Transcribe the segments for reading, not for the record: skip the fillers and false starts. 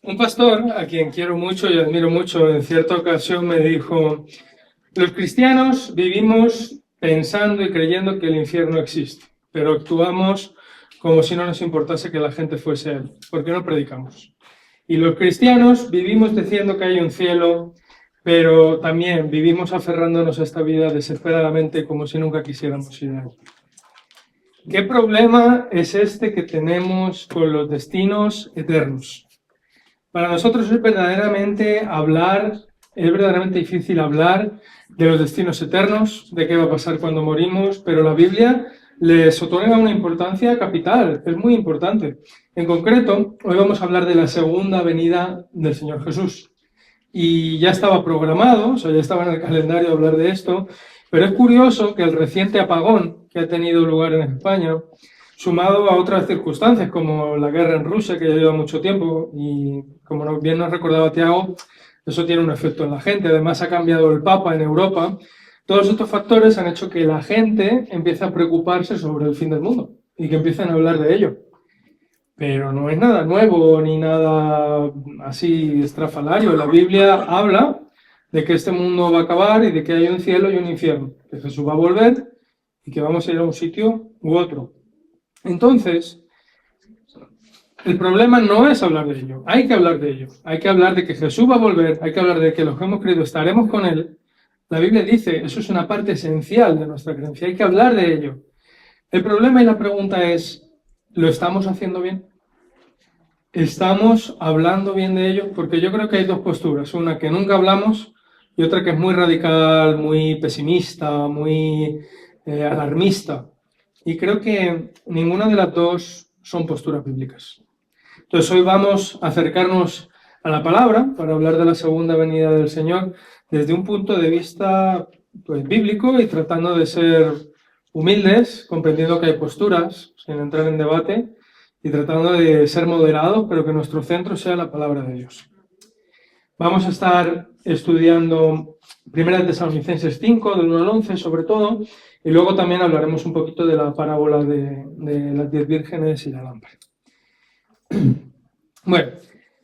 Un pastor, a quien quiero mucho y admiro mucho, en cierta ocasión me dijo: los cristianos vivimos pensando y creyendo que el infierno existe, pero actuamos como si no nos importase que la gente fuese a él, porque no predicamos. Y los cristianos vivimos diciendo que hay un cielo, pero también vivimos aferrándonos a esta vida desesperadamente como si nunca quisiéramos ir a él. ¿Qué problema es este que tenemos con los destinos eternos? Para nosotros es verdaderamente difícil hablar de los destinos eternos, de qué va a pasar cuando morimos, pero la Biblia les otorga una importancia capital, es muy importante. En concreto, hoy vamos a hablar de la segunda venida del Señor Jesús. Y ya estaba programado, o sea, ya estaba en el calendario hablar de esto, pero es curioso que el reciente apagón que ha tenido lugar en España, sumado a otras circunstancias como la guerra en Rusia, que ya lleva mucho tiempo, y como bien nos recordaba Tiago, eso tiene un efecto en la gente. Además, ha cambiado el Papa en Europa. Todos estos factores han hecho que la gente empiece a preocuparse sobre el fin del mundo y que empiecen a hablar de ello. Pero no es nada nuevo ni nada así estrafalario. La Biblia habla de que este mundo va a acabar y de que hay un cielo y un infierno, que Jesús va a volver y que vamos a ir a un sitio u otro. Entonces, el problema no es hablar de ello, hay que hablar de ello. Hay que hablar de que Jesús va a volver, hay que hablar de que los que hemos creído estaremos con Él. La Biblia dice, eso es una parte esencial de nuestra creencia, hay que hablar de ello. El problema y la pregunta es, ¿lo estamos haciendo bien? ¿Estamos hablando bien de ello? Porque yo creo que hay dos posturas, una que nunca hablamos y otra que es muy radical, muy pesimista, muy alarmista. Y creo que ninguna de las dos son posturas bíblicas. Entonces hoy vamos a acercarnos a la palabra para hablar de la segunda venida del Señor desde un punto de vista bíblico y tratando de ser humildes, comprendiendo que hay posturas, sin entrar en debate, y tratando de ser moderados, pero que nuestro centro sea la palabra de Dios. Vamos a estar estudiando 1 Tesalonicenses 5, del 1 al 11 sobre todo, y luego también hablaremos un poquito de la parábola de las 10 vírgenes y la lámpara. Bueno,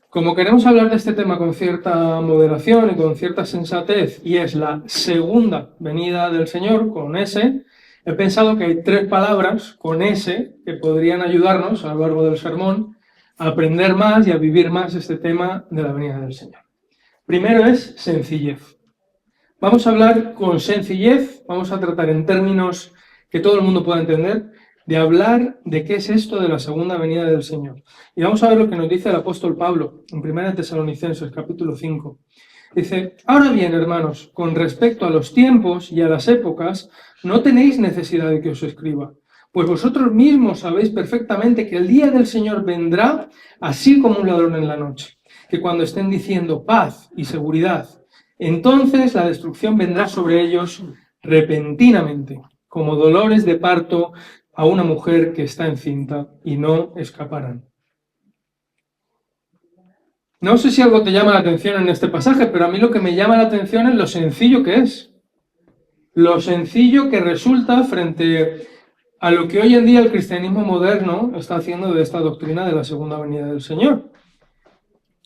como queremos hablar de este tema con cierta moderación y con cierta sensatez, y es la segunda venida del Señor, con S, he pensado que hay tres palabras con S que podrían ayudarnos a lo largo del sermón a aprender más y a vivir más este tema de la venida del Señor. Primero es sencillez. Vamos a hablar con sencillez, vamos a tratar en términos que todo el mundo pueda entender, de hablar de qué es esto de la segunda venida del Señor. Y vamos a ver lo que nos dice el apóstol Pablo en 1 Tesalonicenses, capítulo 5. Dice: ahora bien, hermanos, con respecto a los tiempos y a las épocas, no tenéis necesidad de que os escriba, pues vosotros mismos sabéis perfectamente que el día del Señor vendrá así como un ladrón en la noche, que cuando estén diciendo paz y seguridad, entonces la destrucción vendrá sobre ellos repentinamente, como dolores de parto a una mujer que está encinta, y no escaparán. No sé si algo te llama la atención en este pasaje, pero a mí lo que me llama la atención es lo sencillo que es. Lo sencillo que resulta frente a lo que hoy en día el cristianismo moderno está haciendo de esta doctrina de la segunda venida del Señor.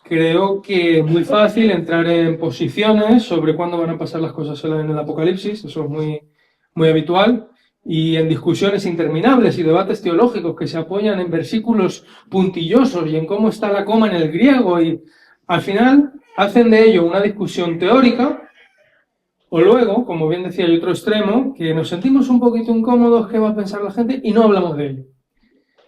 Creo que es muy fácil entrar en posiciones sobre cuándo van a pasar las cosas en el Apocalipsis, eso es muy habitual, y en discusiones interminables y debates teológicos que se apoyan en versículos puntillosos y en cómo está la coma en el griego, y al final hacen de ello una discusión teórica. O luego, como bien decía, hay otro extremo, que nos sentimos un poquito incómodos, qué va a pensar la gente, y no hablamos de ello.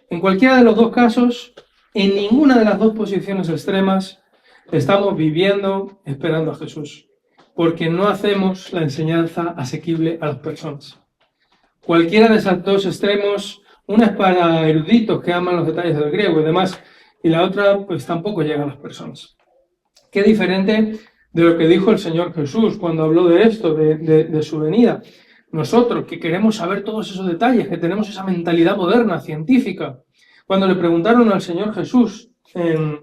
En cualquiera de los dos casos, en ninguna de las dos posiciones extremas, estamos viviendo esperando a Jesús, porque no hacemos la enseñanza asequible a las personas. Cualquiera de esos dos extremos, una es para eruditos que aman los detalles del griego y demás, y la otra pues tampoco llega a las personas. Qué diferente de lo que dijo el Señor Jesús cuando habló de esto, de su venida. Nosotros, que queremos saber todos esos detalles, que tenemos esa mentalidad moderna, científica, cuando le preguntaron al Señor Jesús en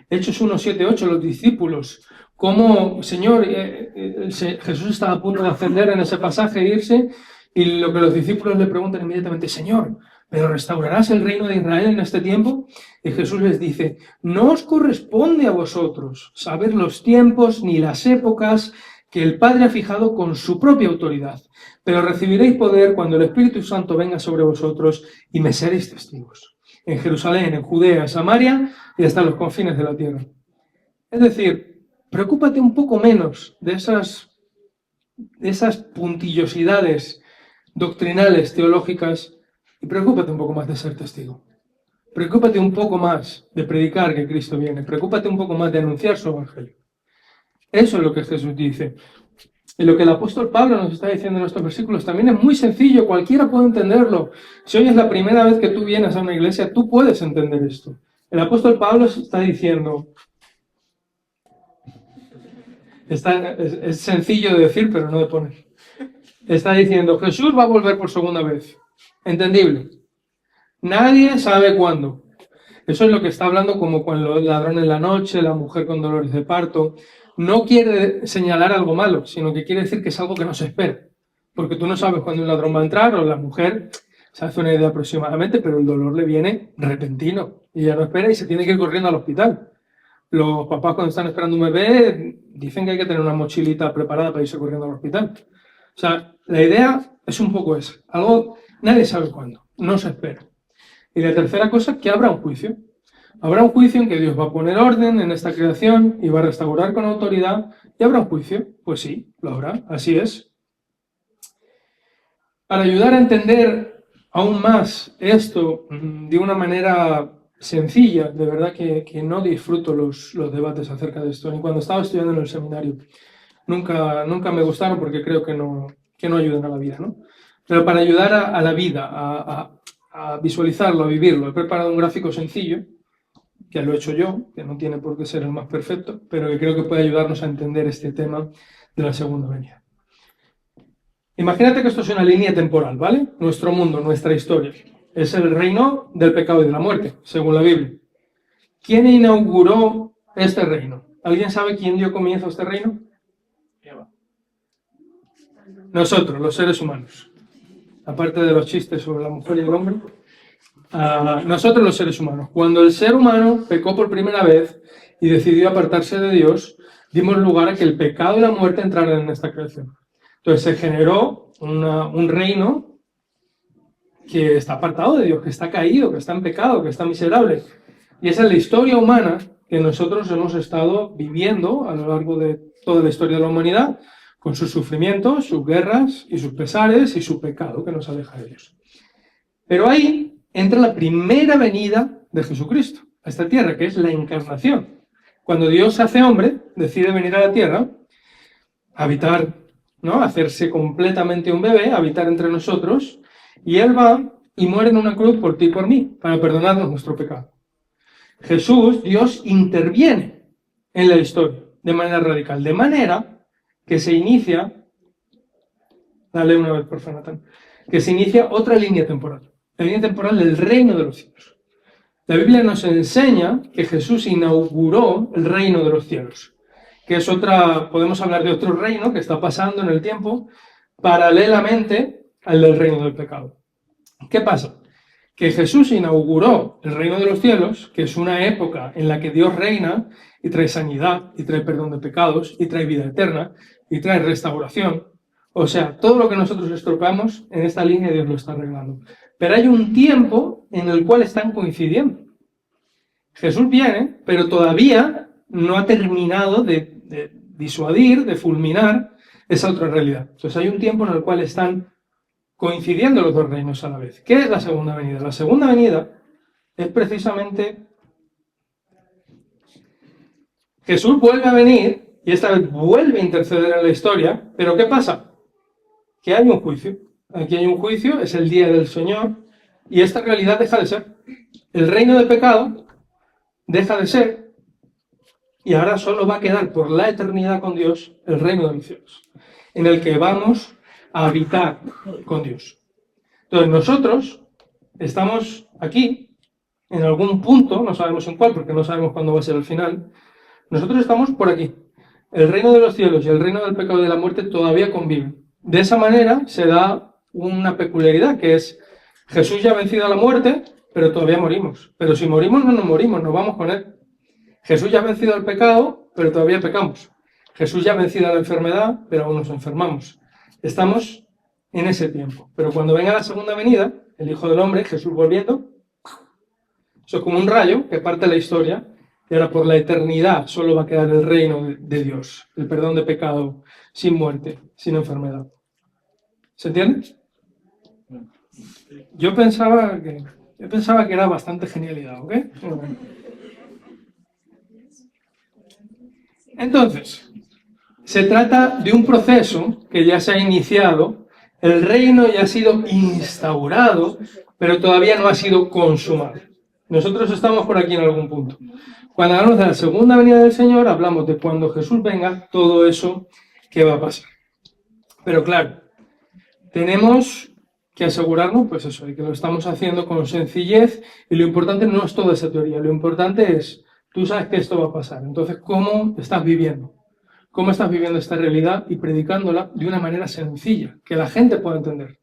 Hechos 1, 7, 8, los discípulos, cómo, Señor, Jesús estaba a punto de ascender en ese pasaje e irse, y lo que los discípulos le preguntan inmediatamente: Señor, pero ¿restaurarás el reino de Israel en este tiempo? Y Jesús les dice, no os corresponde a vosotros saber los tiempos ni las épocas que el Padre ha fijado con su propia autoridad, pero recibiréis poder cuando el Espíritu Santo venga sobre vosotros y me seréis testigos. En Jerusalén, en Judea, en Samaria y hasta los confines de la tierra. Es decir, preocúpate un poco menos de esas puntillosidades doctrinales, teológicas, y preocúpate un poco más de ser testigo. Preocúpate un poco más de predicar que Cristo viene. Preocúpate un poco más de anunciar su evangelio. Eso es lo que Jesús dice. Y lo que el apóstol Pablo nos está diciendo en estos versículos también es muy sencillo, cualquiera puede entenderlo. Si hoy es la primera vez que tú vienes a una iglesia, tú puedes entender esto. El apóstol Pablo está diciendo, es sencillo de decir, pero no de poner. Está diciendo, Jesús va a volver por segunda vez. Entendible. Nadie sabe cuándo. Eso es lo que está hablando como cuando el ladrón en la noche, la mujer con dolores de parto. No quiere señalar algo malo, sino que quiere decir que es algo que no se espera. Porque tú no sabes cuándo un ladrón va a entrar o la mujer se hace una idea aproximadamente, pero el dolor le viene repentino. Y ella no espera y se tiene que ir corriendo al hospital. Los papás cuando están esperando un bebé dicen que hay que tener una mochilita preparada para irse corriendo al hospital. O sea, la idea es un poco esa. Algo, nadie sabe cuándo, no se espera. Y la tercera cosa, que habrá un juicio. Habrá un juicio en que Dios va a poner orden en esta creación y va a restaurar con autoridad. ¿Y habrá un juicio? Pues sí, lo habrá, así es. Para ayudar a entender aún más esto de una manera sencilla, de verdad que no disfruto los debates acerca de esto, ni cuando estaba estudiando en el seminario. Nunca me gustaron porque creo que no ayudan a la vida, ¿no? Pero para ayudar a la vida, a visualizarlo, a vivirlo, he preparado un gráfico sencillo, que lo he hecho yo, que no tiene por qué ser el más perfecto, pero que creo que puede ayudarnos a entender este tema de la segunda venida. Imagínate que esto es una línea temporal, ¿vale? Nuestro mundo, nuestra historia. Es el reino del pecado y de la muerte, según la Biblia. ¿Quién inauguró este reino? ¿Alguien sabe quién dio comienzo a este reino? Nosotros, los seres humanos. Aparte de los chistes sobre la mujer y el hombre. Nosotros los seres humanos. Cuando el ser humano pecó por primera vez y decidió apartarse de Dios, dimos lugar a que el pecado y la muerte entraran en esta creación. Entonces se generó un reino que está apartado de Dios, que está caído, que está en pecado, que está miserable. Y esa es la historia humana que nosotros hemos estado viviendo a lo largo de toda la historia de la humanidad, con sus sufrimientos, sus guerras y sus pesares y su pecado que nos aleja de Dios. Pero ahí entra la primera venida de Jesucristo a esta tierra, que es la encarnación. Cuando Dios se hace hombre, decide venir a la tierra, habitar, ¿no? Hacerse completamente un bebé, habitar entre nosotros, y Él va y muere en una cruz por ti y por mí, para perdonarnos nuestro pecado. Jesús, Dios, interviene en la historia de manera radical, de manera que se inicia, dale una vez por favor, Natán, que se inicia otra línea temporal, la línea temporal del reino de los cielos. La Biblia nos enseña que Jesús inauguró el reino de los cielos, que es podemos hablar de otro reino que está pasando en el tiempo paralelamente al del reino del pecado. ¿Qué pasa? Que Jesús inauguró el reino de los cielos, que es una época en la que Dios reina y trae sanidad, y trae perdón de pecados, y trae vida eterna, y trae restauración. O sea, todo lo que nosotros estropeamos, en esta línea Dios lo está arreglando. Pero hay un tiempo en el cual están coincidiendo. Jesús viene, pero todavía no ha terminado de disuadir, de fulminar esa otra realidad. Entonces hay un tiempo en el cual están coincidiendo los dos reinos a la vez. ¿Qué es la segunda venida? La segunda venida es precisamente Jesús vuelve a venir y esta vez vuelve a interceder en la historia, pero ¿qué pasa? Que hay un juicio. Aquí hay un juicio, es el día del Señor, y esta realidad deja de ser. El reino de pecado deja de ser, y ahora solo va a quedar por la eternidad con Dios el reino de los cielos, en el que vamos a habitar con Dios. Entonces nosotros estamos aquí, en algún punto, no sabemos en cuál, porque no sabemos cuándo va a ser el final, nosotros estamos por aquí. El reino de los cielos y el reino del pecado y de la muerte todavía conviven. De esa manera se da una peculiaridad, que es Jesús ya ha vencido a la muerte, pero todavía morimos. Pero si morimos, no nos morimos, nos vamos con Él. Jesús ya ha vencido al pecado, pero todavía pecamos. Jesús ya ha vencido a la enfermedad, pero aún nos enfermamos. Estamos en ese tiempo. Pero cuando venga la segunda venida, el Hijo del Hombre, Jesús volviendo, eso es como un rayo que parte la historia, y ahora por la eternidad solo va a quedar el reino de Dios, el perdón de pecado, sin muerte, sin enfermedad. ¿Se entiende? Yo pensaba que era bastante genialidad, ¿ok? Entonces, se trata de un proceso que ya se ha iniciado, el reino ya ha sido instaurado, pero todavía no ha sido consumado. Nosotros estamos por aquí en algún punto. Cuando hablamos de la segunda venida del Señor, hablamos de cuando Jesús venga, todo eso que va a pasar. Pero claro, tenemos que asegurarnos, pues eso, de que lo estamos haciendo con sencillez, y lo importante no es toda esa teoría, lo importante es, tú sabes que esto va a pasar, entonces, ¿cómo estás viviendo? ¿Cómo estás viviendo esta realidad y predicándola de una manera sencilla, que la gente pueda entender?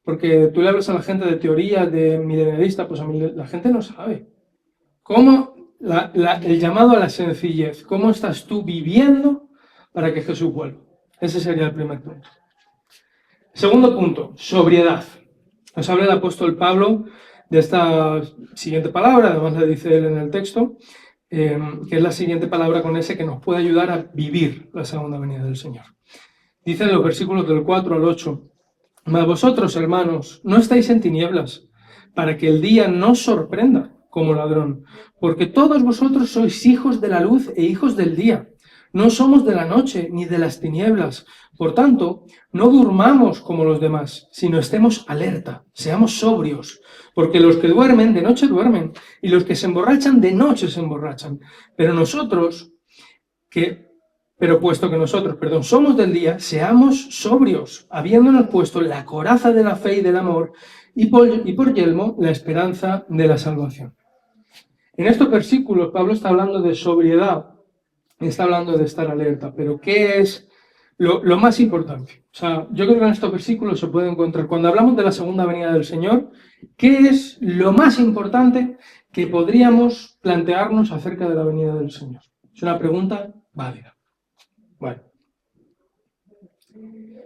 Porque tú le hablas a la gente de teoría, de milenarista, pues la gente no sabe. ¿Cómo el llamado a la sencillez? ¿Cómo estás tú viviendo para que Jesús vuelva? Ese sería el primer punto. Segundo punto, sobriedad. Nos habla el apóstol Pablo de esta siguiente palabra, además la dice él en el texto, que es la siguiente palabra con ese que nos puede ayudar a vivir la segunda venida del Señor. Dice en los versículos del 4 al 8, mas vosotros, hermanos, no estáis en tinieblas, para que el día no os sorprenda como ladrón, porque todos vosotros sois hijos de la luz e hijos del día. No somos de la noche ni de las tinieblas. Por tanto, no durmamos como los demás, sino estemos alerta, seamos sobrios, porque los que duermen de noche duermen, y los que se emborrachan de noche se emborrachan. Pero puesto que nosotros, somos del día, seamos sobrios, habiéndonos puesto la coraza de la fe y del amor, y por yelmo la esperanza de la salvación. En estos versículos Pablo está hablando de sobriedad, está hablando de estar alerta, pero ¿qué es lo más importante? O sea, yo creo que en estos versículos se puede encontrar, cuando hablamos de la segunda venida del Señor, ¿qué es lo más importante que podríamos plantearnos acerca de la venida del Señor? Es una pregunta válida. Bueno.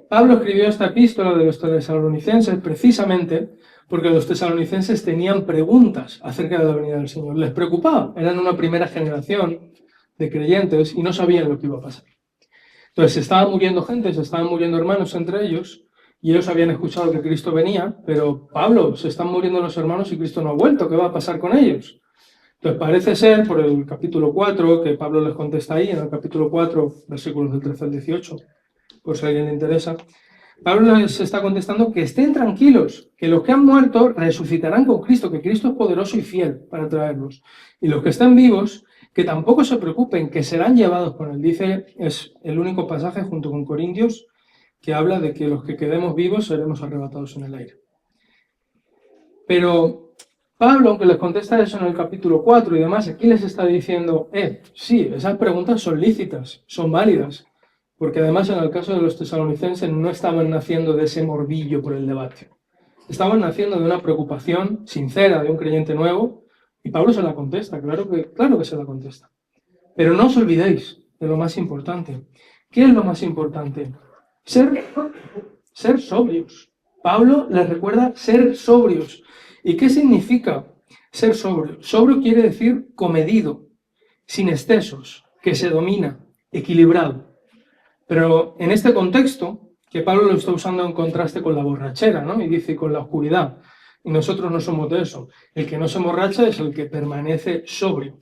Pablo escribió esta epístola de los tesalonicenses precisamente porque los tesalonicenses tenían preguntas acerca de la venida del Señor. Les preocupaba, eran una primera generación de creyentes y no sabían lo que iba a pasar. Entonces se estaban muriendo gente, se estaban muriendo hermanos entre ellos, y ellos habían escuchado que Cristo venía, pero Pablo, se están muriendo los hermanos y Cristo no ha vuelto, ¿qué va a pasar con ellos? Entonces parece ser, por el capítulo 4, que Pablo les contesta ahí, en el capítulo 4, versículos del 13 al 18, por si a alguien le interesa, Pablo les está contestando que estén tranquilos, que los que han muerto resucitarán con Cristo, que Cristo es poderoso y fiel para traerlos. Y los que están vivos, que tampoco se preocupen, que serán llevados con él. Dice, es el único pasaje junto con Corintios que habla de que los que quedemos vivos seremos arrebatados en el aire. Pero Pablo, aunque les contesta eso en el capítulo 4 y demás, aquí les está diciendo, sí, esas preguntas son lícitas, son válidas, porque además en el caso de los tesalonicenses no estaban naciendo de ese morbillo por el debate. Estaban naciendo de una preocupación sincera de un creyente nuevo, y Pablo se la contesta, claro que se la contesta. Pero no os olvidéis de lo más importante. ¿Qué es lo más importante? Ser sobrios. Pablo les recuerda ser sobrios. ¿Y qué significa ser sobrio? Sobrio quiere decir comedido, sin excesos, que se domina, equilibrado. Pero en este contexto, que Pablo lo está usando en contraste con la borrachera, ¿no? Y dice con la oscuridad. Y nosotros no somos de eso. El que no se emborracha es el que permanece sobrio.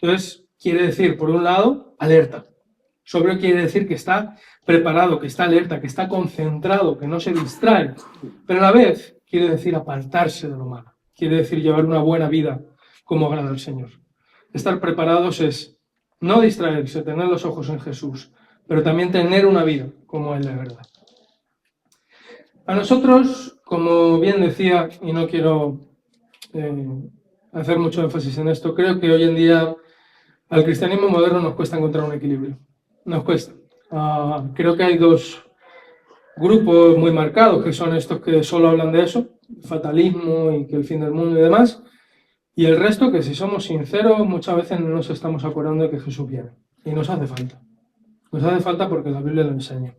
Entonces, quiere decir, por un lado, alerta. Sobrio quiere decir que está preparado, que está alerta, que está concentrado, que no se distrae. Pero a la vez, quiere decir apartarse de lo malo. Quiere decir llevar una buena vida como agrada al Señor. Estar preparados es no distraerse, tener los ojos en Jesús, pero también tener una vida como Él de verdad. A nosotros, como bien decía, y no quiero hacer mucho énfasis en esto, creo que hoy en día al cristianismo moderno nos cuesta encontrar un equilibrio. Nos cuesta. Creo que hay dos grupos muy marcados, que son estos que solo hablan de eso, fatalismo y que el fin del mundo y demás. Y el resto, que si somos sinceros, muchas veces no nos estamos acordando de que Jesús viene. Y nos hace falta. Nos hace falta porque la Biblia lo enseña.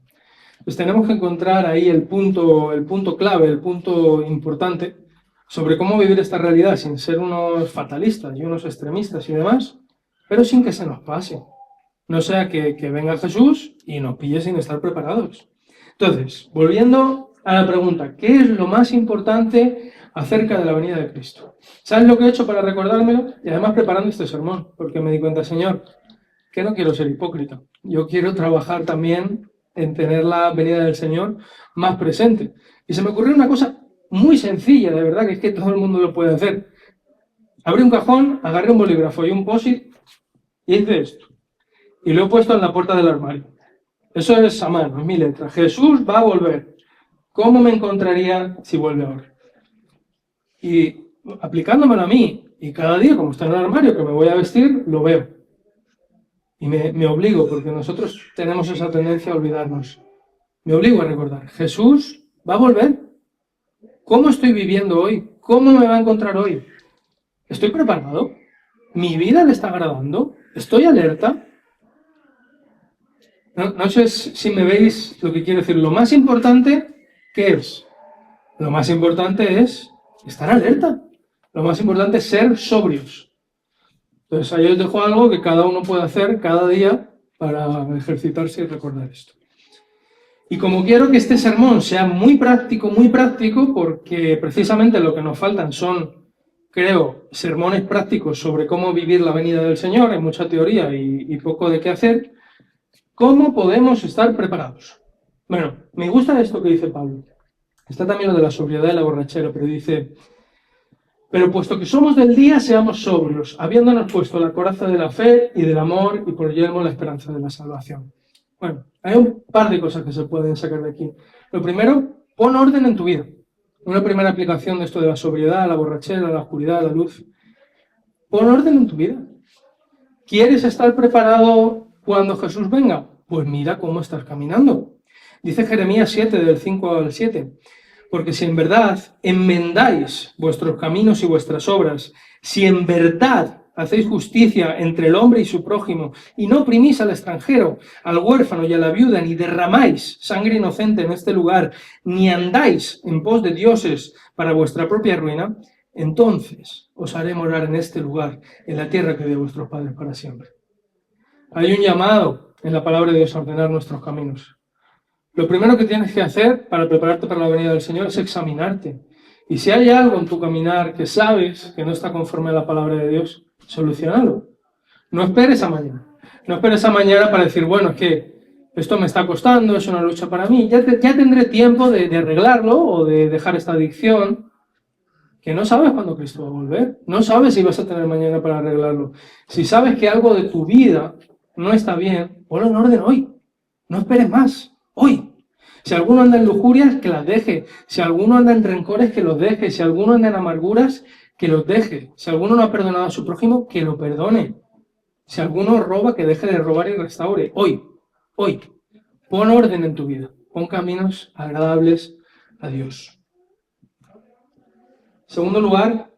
Pues tenemos que encontrar ahí el punto clave, el punto importante sobre cómo vivir esta realidad sin ser unos fatalistas y unos extremistas y demás, pero sin que se nos pase. No sea que venga Jesús y nos pille sin estar preparados. Entonces, volviendo a la pregunta, ¿qué es lo más importante acerca de la venida de Cristo? ¿Sabes lo que he hecho para recordármelo? Y además preparando este sermón, porque me di cuenta, Señor, que no quiero ser hipócrita. Yo quiero trabajar también en tener la venida del Señor más presente. Y se me ocurrió una cosa muy sencilla, de verdad, que es que todo el mundo lo puede hacer. Abrí un cajón, agarré un bolígrafo y un post-it y hice esto. Y lo he puesto en la puerta del armario. Eso es a mano, es mi letra. Jesús va a volver. ¿Cómo me encontraría si vuelve ahora? Y aplicándomelo a mí, y cada día, como está en el armario, que me voy a vestir, lo veo. Y me obligo, porque nosotros tenemos esa tendencia a olvidarnos. Me obligo a recordar, Jesús va a volver. ¿Cómo estoy viviendo hoy? ¿Cómo me va a encontrar hoy? ¿Estoy preparado? ¿Mi vida le está agradando? ¿Estoy alerta? No sé si me veis lo que quiero decir. Lo más importante, ¿qué es? Lo más importante es estar alerta. Lo más importante es ser sobrios. Entonces ahí os dejo algo que cada uno puede hacer cada día para ejercitarse y recordar esto. Y como quiero que este sermón sea muy práctico, porque precisamente lo que nos faltan son, creo, sermones prácticos sobre cómo vivir la venida del Señor, hay mucha teoría y poco de qué hacer, ¿cómo podemos estar preparados? Bueno, me gusta esto que dice Pablo. Está también lo de la sobriedad y la borrachera, pero dice, pero puesto que somos del día, seamos sobrios, habiéndonos puesto la coraza de la fe y del amor y por yelmo la esperanza de la salvación. Bueno, hay un par de cosas que se pueden sacar de aquí. Lo primero, pon orden en tu vida. Una primera aplicación de esto de la sobriedad, la borrachera, la oscuridad, la luz. Pon orden en tu vida. ¿Quieres estar preparado cuando Jesús venga? Pues mira cómo estás caminando. Dice Jeremías 7, del 5 al 7. Porque si en verdad enmendáis vuestros caminos y vuestras obras, si en verdad hacéis justicia entre el hombre y su prójimo, y no oprimís al extranjero, al huérfano y a la viuda, ni derramáis sangre inocente en este lugar, ni andáis en pos de dioses para vuestra propia ruina, entonces os haré morar en este lugar, en la tierra que dio vuestros padres para siempre. Hay un llamado en la palabra de Dios a ordenar nuestros caminos. Lo primero que tienes que hacer para prepararte para la venida del Señor es examinarte. Y si hay algo en tu caminar que sabes que no está conforme a la palabra de Dios, solucionalo. No esperes a mañana. No esperes a mañana para decir, bueno, es que esto me está costando, es una lucha para mí. Ya tendré tiempo de arreglarlo o de dejar esta adicción, que no sabes cuándo Cristo va a volver. No sabes si vas a tener mañana para arreglarlo. Si sabes que algo de tu vida no está bien, ponlo en orden hoy. No esperes más. Hoy. Si alguno anda en lujurias, que las deje. Si alguno anda en rencores, que los deje. Si alguno anda en amarguras, que los deje. Si alguno no ha perdonado a su prójimo, que lo perdone. Si alguno roba, que deje de robar y restaure. Hoy. Hoy. Pon orden en tu vida. Pon caminos agradables a Dios. Segundo lugar,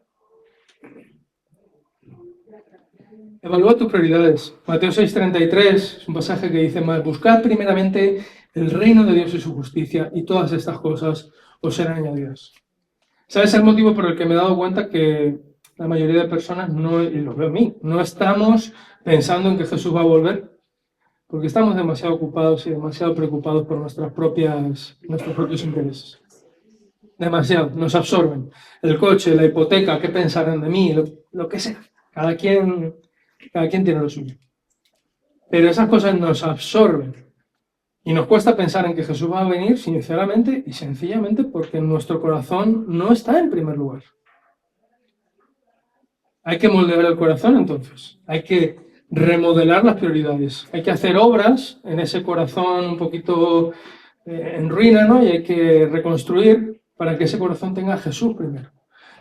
evalúa tus prioridades. Mateo 6:33 es un pasaje que dice más, buscad primeramente el reino de Dios y su justicia, y todas estas cosas os serán añadidas. ¿Sabes el motivo por el que me he dado cuenta que la mayoría de personas, no, y lo veo en mí, no estamos pensando en que Jesús va a volver? Porque estamos demasiado ocupados y demasiado preocupados por nuestros propios intereses. Demasiado, nos absorben. El coche, la hipoteca, qué pensarán de mí, lo que sea. Cada quien tiene lo suyo. Pero esas cosas nos absorben. Y nos cuesta pensar en que Jesús va a venir sinceramente y sencillamente porque nuestro corazón no está en primer lugar. Hay que moldear el corazón entonces. Hay que remodelar las prioridades. Hay que hacer obras en ese corazón un poquito en ruina, ¿no? Y hay que reconstruir para que ese corazón tenga a Jesús primero.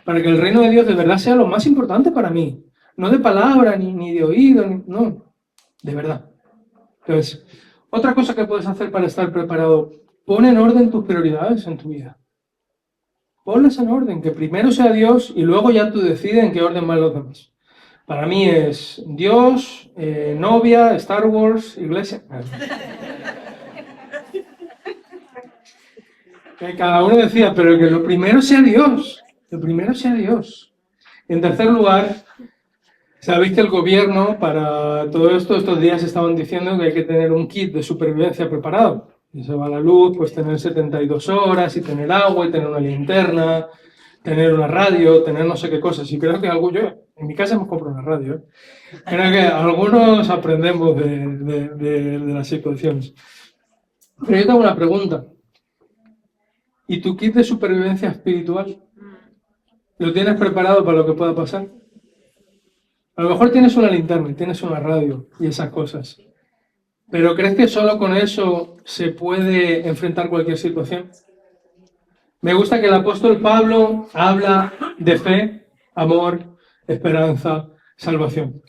Para que el reino de Dios de verdad sea lo más importante para mí. No de palabra, ni de oído, no. De verdad. Entonces, otra cosa que puedes hacer para estar preparado, pon en orden tus prioridades en tu vida. Ponlas en orden, que primero sea Dios y luego ya tú decides en qué orden van los demás. Para mí es Dios, novia, Star Wars, iglesia. Que cada uno decía, pero que lo primero sea Dios. Lo primero sea Dios. En tercer lugar, sabéis que el gobierno para todo esto, estos días estaban diciendo que hay que tener un kit de supervivencia preparado. Si se va la luz, pues tener 72 horas y tener agua y tener una linterna, tener una radio, tener no sé qué cosas. Y creo que yo, en mi casa hemos comprado una radio. Creo que algunos aprendemos de las situaciones. Pero yo tengo una pregunta. ¿Y tu kit de supervivencia espiritual? ¿Lo tienes preparado para lo que pueda pasar? A lo mejor tienes una linterna, tienes una radio y esas cosas. ¿Pero crees que solo con eso se puede enfrentar cualquier situación? Me gusta que el apóstol Pablo habla de fe, amor, esperanza, salvación.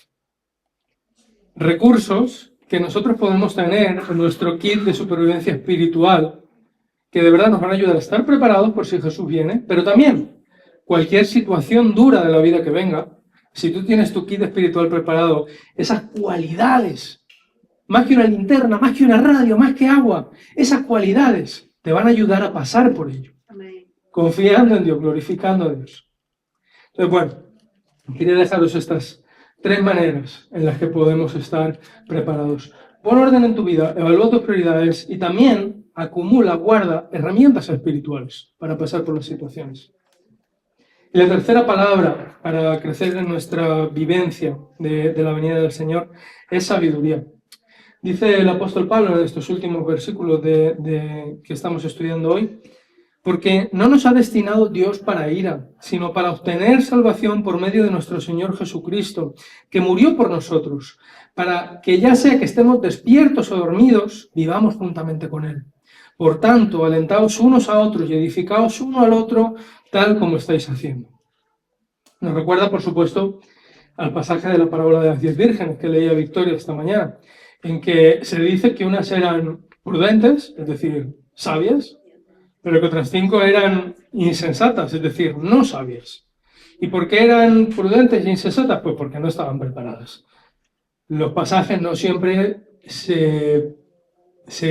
Recursos que nosotros podemos tener en nuestro kit de supervivencia espiritual, que de verdad nos van a ayudar a estar preparados por si Jesús viene, pero también cualquier situación dura de la vida que venga, si tú tienes tu kit espiritual preparado, esas cualidades, más que una linterna, más que una radio, más que agua, esas cualidades te van a ayudar a pasar por ello. Amén. Confiando en Dios, glorificando a Dios. Entonces, bueno, quería dejaros estas 3 maneras en las que podemos estar preparados. Pon orden en tu vida, evalúa tus prioridades y también acumula, guarda herramientas espirituales para pasar por las situaciones. Y la tercera palabra para crecer en nuestra vivencia de la venida del Señor es sabiduría. Dice el apóstol Pablo en estos últimos versículos que estamos estudiando hoy, porque no nos ha destinado Dios para ira, sino para obtener salvación por medio de nuestro Señor Jesucristo, que murió por nosotros, para que ya sea que estemos despiertos o dormidos, vivamos juntamente con Él. Por tanto, alentaos unos a otros y edificaos uno al otro, tal como estáis haciendo. Nos recuerda, por supuesto, al pasaje de la parábola de las 10 vírgenes que leía Victoria esta mañana, en que se dice que unas eran prudentes, es decir, sabias, pero que otras 5 eran insensatas, es decir, no sabias. ¿Y por qué eran prudentes e insensatas? Pues porque no estaban preparadas. Los pasajes no siempre se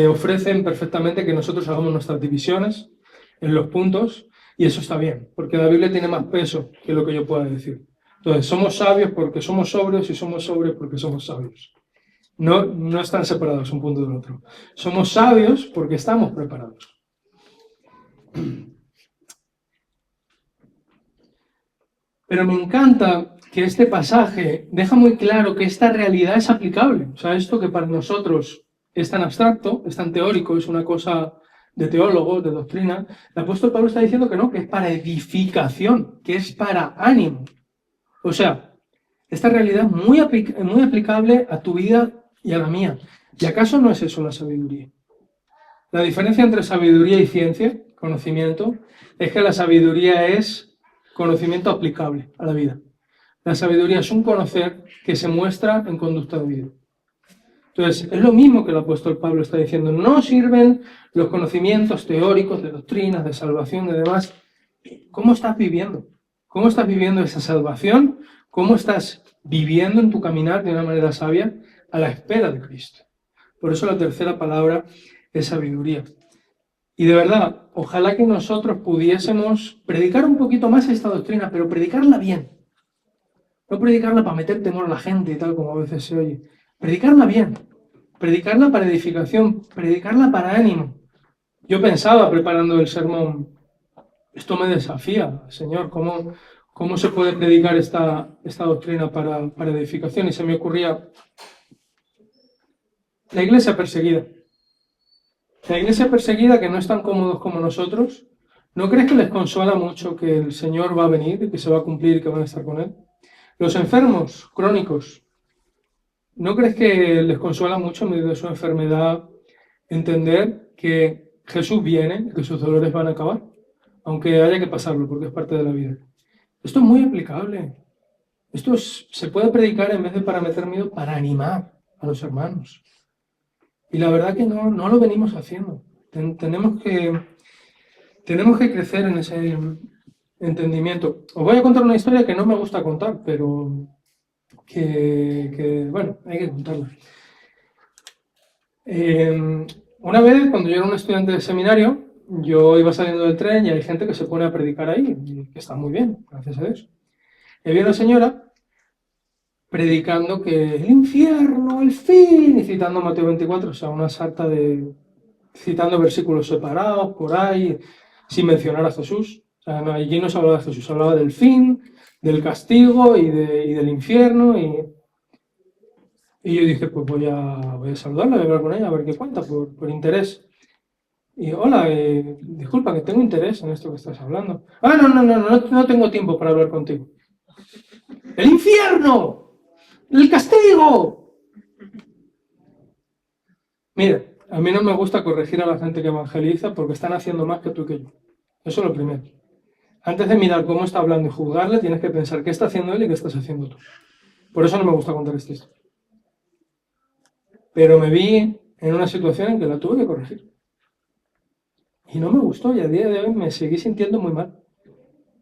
ofrecen perfectamente que nosotros hagamos nuestras divisiones en los puntos, y eso está bien, porque la Biblia tiene más peso que lo que yo pueda decir. Entonces, somos sabios porque somos sobrios y somos sobrios porque somos sabios. No están separados un punto del otro. Somos sabios porque estamos preparados. Pero me encanta que este pasaje deja muy claro que esta realidad es aplicable. O sea, esto que para nosotros es tan abstracto, es tan teórico, es una cosa de teólogos, de doctrina, el apóstol Pablo está diciendo que no, que es para edificación, que es para ánimo. O sea, esta realidad es muy aplicable a tu vida y a la mía. ¿Y acaso no es eso la sabiduría? La diferencia entre sabiduría y ciencia, conocimiento, es que la sabiduría es conocimiento aplicable a la vida. La sabiduría es un conocer que se muestra en conducta de vida. Entonces, es lo mismo que el apóstol Pablo está diciendo. No sirven los conocimientos teóricos de doctrinas, de salvación y demás. ¿Cómo estás viviendo? ¿Cómo estás viviendo esa salvación? ¿Cómo estás viviendo en tu caminar de una manera sabia a la espera de Cristo? Por eso la tercera palabra es sabiduría. Y de verdad, ojalá que nosotros pudiésemos predicar un poquito más esta doctrina, pero predicarla bien. No predicarla para meter temor a la gente y tal, como a veces se oye. Predicarla bien. Predicarla para edificación. Predicarla para ánimo. Yo pensaba, preparando el sermón, esto me desafía, Señor, ¿cómo se puede predicar esta doctrina para edificación? Y se me ocurría la iglesia perseguida. La iglesia perseguida, que no están cómodos como nosotros, ¿no crees que les consuela mucho que el Señor va a venir y que se va a cumplir y que van a estar con Él? Los enfermos crónicos, ¿no crees que les consuela mucho en medio de su enfermedad entender que Jesús viene y que sus dolores van a acabar? Aunque haya que pasarlo, porque es parte de la vida. Esto es muy aplicable. Se puede predicar en vez de para meter miedo, para animar a los hermanos. Y la verdad que no lo venimos haciendo. Tenemos que crecer entendimiento. Os voy a contar una historia que no me gusta contar, pero bueno, hay que contarla. Una vez, cuando yo era un estudiante de seminario, yo iba saliendo del tren y hay gente que se pone a predicar ahí, y que está muy bien, gracias a Dios. Y había una señora predicando que el infierno, el fin, y citando Mateo 24, o sea, una sarta de... citando versículos separados por ahí, sin mencionar a Jesús. O sea, no, allí no se hablaba de Jesús, se hablaba del fin, del castigo y del infierno. Y yo dije, pues voy a saludarla, voy a hablar con ella, a ver qué cuenta, por interés. Y hola, disculpa, que tengo interés en esto que estás hablando. Ah, no tengo tiempo para hablar contigo. ¡El infierno! ¡El castigo! Mira, a mí no me gusta corregir a la gente que evangeliza porque están haciendo más que tú y que yo. Eso es lo primero. Antes de mirar cómo está hablando y juzgarle, tienes que pensar qué está haciendo él y qué estás haciendo tú. Por eso no me gusta contar esta historia. Pero me vi en una situación en que la tuve que corregir. Y no me gustó y a día de hoy me seguí sintiendo muy mal.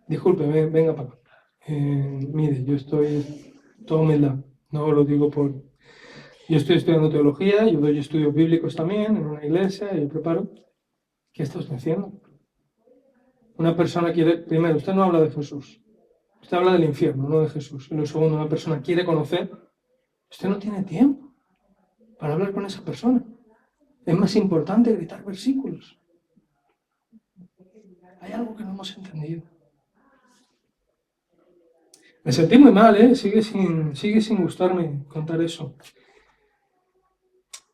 Disculpe, venga para acá. Mire, yo estoy, toda humildad, no lo digo por... Yo estoy estudiando teología, yo doy estudios bíblicos también en una iglesia y yo preparo. ¿Qué está usted haciendo? Una persona quiere, primero, usted no habla de Jesús, usted habla del infierno, no de Jesús. Y lo segundo, una persona quiere conocer, usted no tiene tiempo para hablar con esa persona. Es más importante gritar versículos. Hay algo que no hemos entendido. Me sentí muy mal, ¿eh? Sigue sin gustarme contar eso.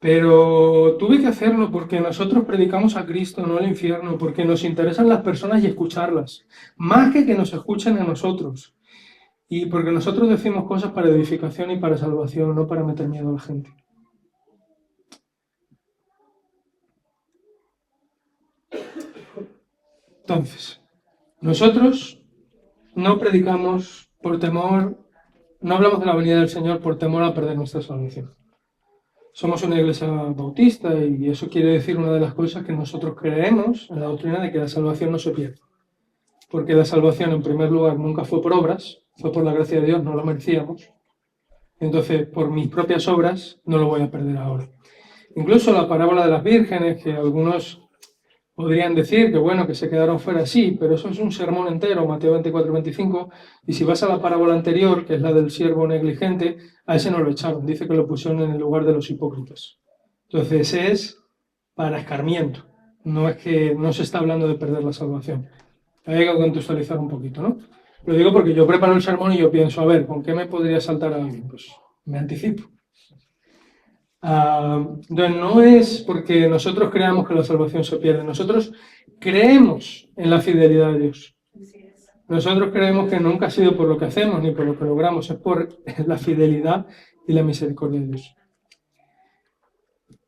Pero tuve que hacerlo porque nosotros predicamos a Cristo, no al infierno, porque nos interesan las personas y escucharlas, más que nos escuchen a nosotros. Y porque nosotros decimos cosas para edificación y para salvación, no para meter miedo a la gente. Entonces, nosotros no predicamos por temor, no hablamos de la venida del Señor por temor a perder nuestra salvación. Somos una iglesia bautista y eso quiere decir una de las cosas que nosotros creemos en la doctrina de que la salvación no se pierde. Porque la salvación, en primer lugar, nunca fue por obras, fue por la gracia de Dios, no lo merecíamos. Entonces, por mis propias obras, no lo voy a perder ahora. Incluso la parábola de las vírgenes, que algunos podrían decir que bueno, que se quedaron fuera, sí, pero eso es un sermón entero, Mateo 24, 25, y si vas a la parábola anterior, que es la del siervo negligente, a ese no lo echaron, dice que lo pusieron en el lugar de los hipócritas. Entonces, ese es para escarmiento, no es que no se está hablando de perder la salvación. Hay que contextualizar un poquito, ¿no? Lo digo porque yo preparo el sermón y yo pienso, a ver, ¿con qué me podría saltar a alguien? Pues me anticipo. Entonces, no es porque nosotros creamos que la salvación se pierde, nosotros creemos en la fidelidad de Dios. Nosotros creemos que nunca ha sido por lo que hacemos ni por lo que logramos, es por la fidelidad y la misericordia de Dios.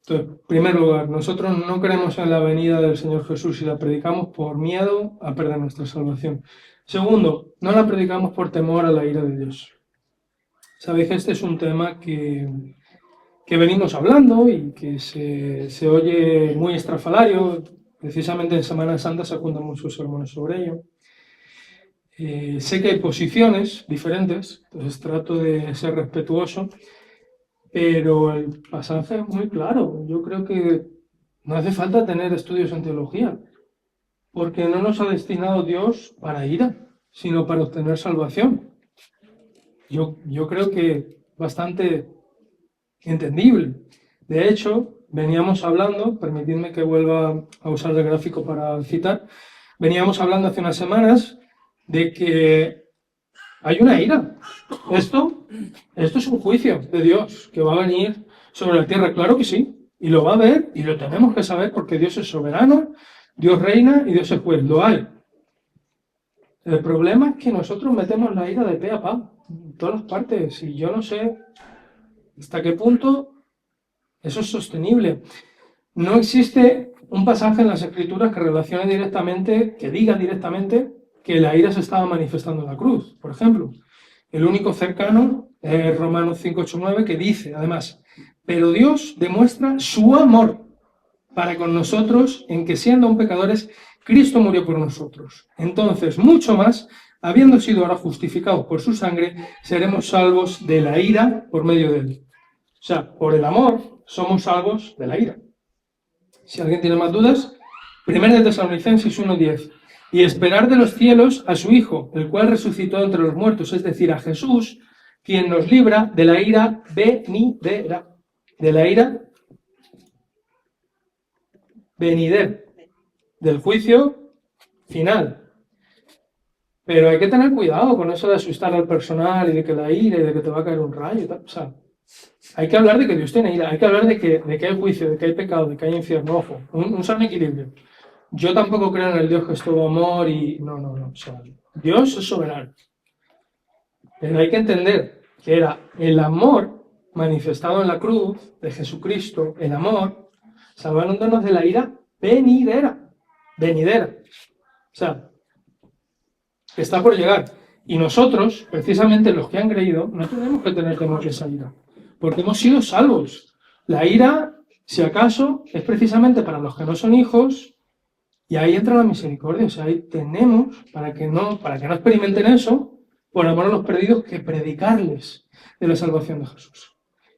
Entonces, en primer lugar, nosotros no creemos en la venida del Señor Jesús y la predicamos por miedo a perder nuestra salvación. Segundo, no la predicamos por temor a la ira de Dios. Sabéis que este es un tema que venimos hablando y que se oye muy estrafalario. Precisamente en Semana Santa se apuntan muchos sermones sobre ello. Sé que hay posiciones diferentes, entonces trato de ser respetuoso, pero el pasaje es muy claro. Yo creo que no hace falta tener estudios en teología, porque no nos ha destinado Dios para ira, sino para obtener salvación. Yo creo que bastante entendible. De hecho, veníamos hablando, permitidme que vuelva a usar el gráfico para citar, veníamos hablando hace unas semanas de que hay una ira. Esto es un juicio de Dios que va a venir sobre la tierra, claro que sí, y lo va a ver y lo tenemos que saber porque Dios es soberano, Dios reina y Dios es juez, lo hay. El problema es que nosotros metemos la ira de pe a pa, en todas las partes, y yo no sé hasta qué punto eso es sostenible. No existe un pasaje en las Escrituras que relacione directamente, que diga directamente que la ira se estaba manifestando en la cruz, por ejemplo. El único cercano es Romanos 5, 8, 9, que dice, además, pero Dios demuestra su amor para con nosotros en que siendo aún pecadores, Cristo murió por nosotros. Entonces, mucho más, habiendo sido ahora justificados por su sangre, seremos salvos de la ira por medio de él. O sea, por el amor somos salvos de la ira. Si alguien tiene más dudas, 1 Tesalonicenses 1:10. Y esperar de los cielos a su Hijo, el cual resucitó entre los muertos, es decir, a Jesús, quien nos libra de la ira venidera. De la ira venidera. Del juicio final. Pero hay que tener cuidado con eso de asustar al personal y de que la ira y de que te va a caer un rayo y tal. O sea, hay que hablar de que Dios tiene ira, hay que hablar de que hay juicio, de que hay pecado, de que hay infierno. Ojo, un sano equilibrio. Yo tampoco creo en el Dios que es todo amor y... No. O sea, Dios es soberano. Pero hay que entender que era el amor manifestado en la cruz de Jesucristo, el amor, salvándonos de la ira venidera. Venidera. O sea, que está por llegar. Y nosotros, precisamente los que han creído, no tenemos que tener temor de esa ira. Porque hemos sido salvos. La ira, si acaso, es precisamente para los que no son hijos, y ahí entra la misericordia. O sea, ahí tenemos, para que no experimenten eso, por amor a los perdidos, que predicarles de la salvación de Jesús.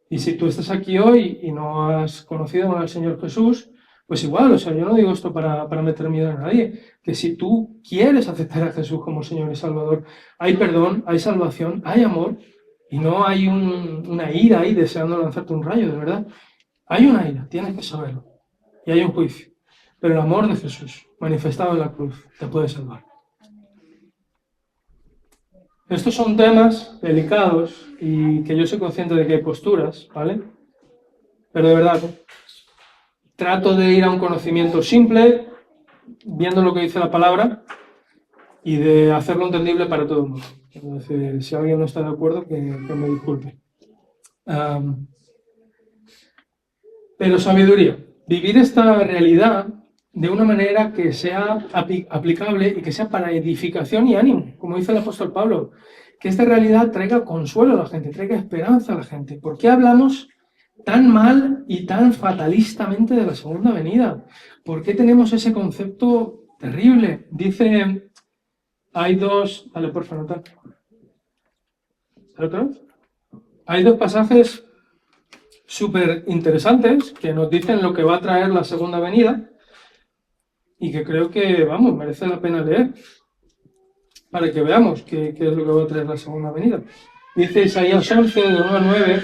Y si tú estás aquí hoy y no has conocido al Señor Jesús, pues igual, o sea, yo no digo esto para meter miedo a nadie, que si tú quieres aceptar a Jesús como Señor y Salvador, hay perdón, hay salvación, hay amor, y no hay una ira ahí deseando lanzarte un rayo, de verdad. Hay una ira, tienes que saberlo, y hay un juicio, pero el amor de Jesús, manifestado en la cruz, te puede salvar. Estos son temas delicados y que yo soy consciente de que hay posturas, ¿vale? Pero de verdad, trato de ir a un conocimiento simple, viendo lo que dice la palabra, y de hacerlo entendible para todo el mundo. Es decir, si alguien no está de acuerdo, que me disculpe. Pero sabiduría. Vivir esta realidad de una manera que sea aplicable y que sea para edificación y ánimo, como dice el apóstol Pablo. Que esta realidad traiga consuelo a la gente, traiga esperanza a la gente. ¿Por qué hablamos tan mal y tan fatalistamente de la segunda venida? ¿Por qué tenemos ese concepto terrible? Dice, hay dos... Dale, por favor, nota. ¿Otra vez? Hay dos pasajes súper interesantes que nos dicen lo que va a traer la segunda venida y que creo que, vamos, merece la pena leer para que veamos qué es lo que va a traer la segunda venida. Dice Isaías 11, de 1 al 9...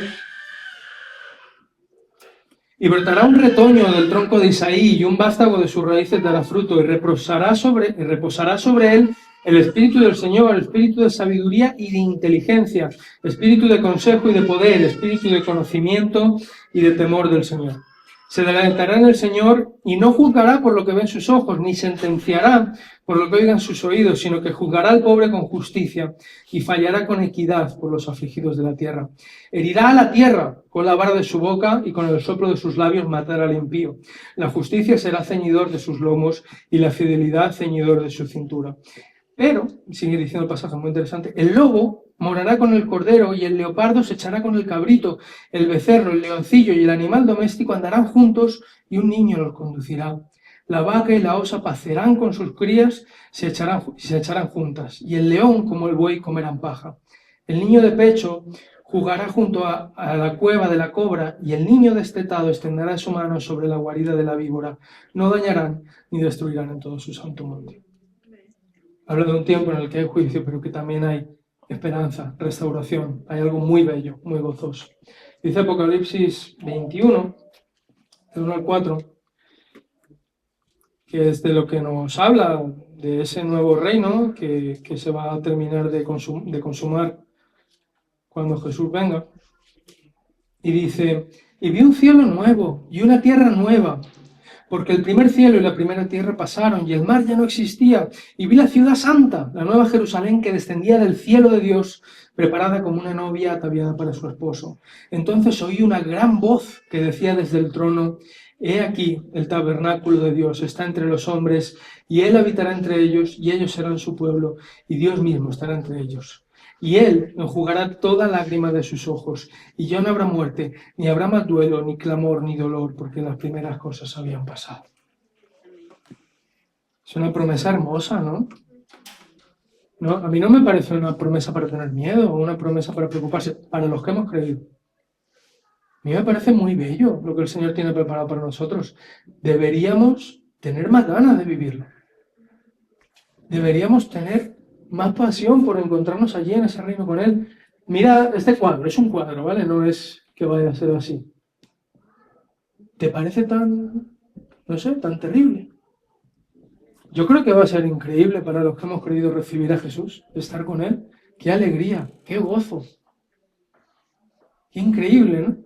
Y brotará un retoño del tronco de Isaí y un vástago de sus raíces dará fruto y reposará sobre él el espíritu del Señor, el espíritu de sabiduría y de inteligencia, espíritu de consejo y de poder, espíritu de conocimiento y de temor del Señor. Se deleitará en el Señor y no juzgará por lo que ven sus ojos, ni sentenciará por lo que oigan sus oídos, sino que juzgará al pobre con justicia y fallará con equidad por los afligidos de la tierra. Herirá a la tierra con la vara de su boca y con el soplo de sus labios matará al impío. La justicia será ceñidor de sus lomos y la fidelidad ceñidor de su cintura. Pero, sigue diciendo el pasaje muy interesante, el lobo morará con el cordero y el leopardo se echará con el cabrito, el becerro, el leoncillo y el animal doméstico andarán juntos y un niño los conducirá. La vaca y la osa pacerán con sus crías, se echarán juntas, y el león como el buey comerán paja. El niño de pecho jugará junto a la cueva de la cobra, y el niño destetado extenderá su mano sobre la guarida de la víbora. No dañarán ni destruirán en todo su santo monte. Habla de un tiempo en el que hay juicio, pero que también hay esperanza, restauración. Hay algo muy bello, muy gozoso. Dice Apocalipsis 21, del 1 al 4, que es de lo que nos habla, de ese nuevo reino que se va a terminar de consumar cuando Jesús venga. Y dice, y vi un cielo nuevo y una tierra nueva, porque el primer cielo y la primera tierra pasaron y el mar ya no existía, y vi la ciudad santa, la nueva Jerusalén, que descendía del cielo de Dios, preparada como una novia ataviada para su esposo. Entonces oí una gran voz que decía desde el trono, he aquí el tabernáculo de Dios está entre los hombres, y Él habitará entre ellos, y ellos serán su pueblo, y Dios mismo estará entre ellos. Y Él enjugará toda lágrima de sus ojos, y ya no habrá muerte, ni habrá más duelo, ni clamor, ni dolor, porque las primeras cosas habían pasado. Es una promesa hermosa, ¿no? ¿No? A mí no me parece una promesa para tener miedo o una promesa para preocuparse, para los que hemos creído. A mí me parece muy bello lo que el Señor tiene preparado para nosotros. Deberíamos tener más ganas de vivirlo. Deberíamos tener más pasión por encontrarnos allí en ese reino con Él. Mira este cuadro, es un cuadro, ¿vale? No es que vaya a ser así. ¿Te parece tan, no sé, tan terrible? Yo creo que va a ser increíble para los que hemos querido recibir a Jesús, estar con Él. ¡Qué alegría! ¡Qué gozo! ¡Qué increíble!, ¿no?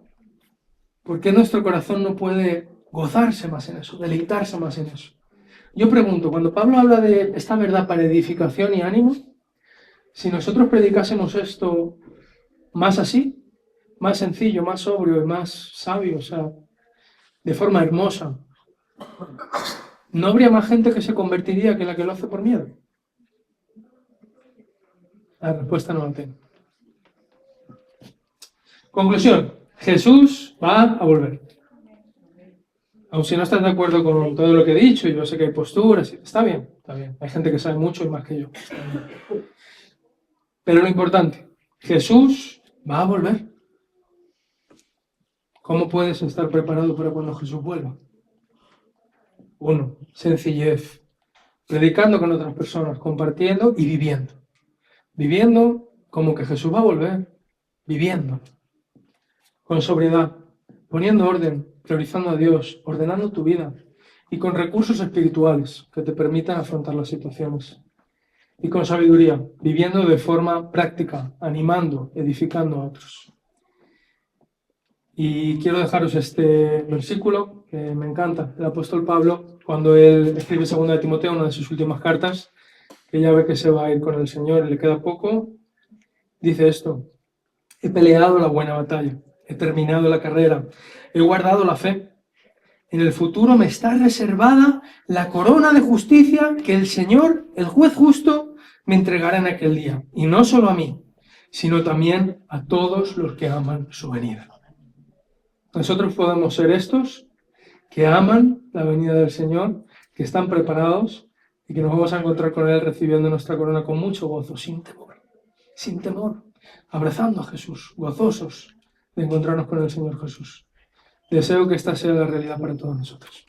¿Por qué nuestro corazón no puede gozarse más en eso, deleitarse más en eso? Yo pregunto, cuando Pablo habla de esta verdad para edificación y ánimo, si nosotros predicásemos esto más así, más sencillo, más sobrio y más sabio, o sea, de forma hermosa, ¿no habría más gente que se convertiría que la que lo hace por miedo? La respuesta no la tengo. Conclusión, Jesús va a volver. Aun si no estás de acuerdo con todo lo que he dicho, y yo sé que hay posturas, está bien, está bien. Hay gente que sabe mucho y más que yo. Pero lo importante, Jesús va a volver. ¿Cómo puedes estar preparado para cuando Jesús vuelva? Uno, sencillez. Predicando con otras personas, compartiendo y viviendo. Viviendo como que Jesús va a volver. Viviendo. Con sobriedad. Poniendo orden. Priorizando a Dios. Ordenando tu vida. Y con recursos espirituales que te permitan afrontar las situaciones. Y con sabiduría. Viviendo de forma práctica. Animando, edificando a otros. Y quiero dejaros este versículo que me encanta, el apóstol Pablo, cuando él escribe 2 de Timoteo, una de sus últimas cartas, que ya ve que se va a ir con el Señor y le queda poco, dice esto: he peleado la buena batalla, he terminado la carrera, he guardado la fe. En el futuro me está reservada la corona de justicia que el Señor, el juez justo, me entregará en aquel día. Y no solo a mí, sino también a todos los que aman su venida. Nosotros podemos ser estos que aman la venida del Señor, que están preparados y que nos vamos a encontrar con Él recibiendo nuestra corona con mucho gozo, sin temor, abrazando a Jesús, gozosos de encontrarnos con el Señor Jesús. Deseo que esta sea la realidad para todos nosotros.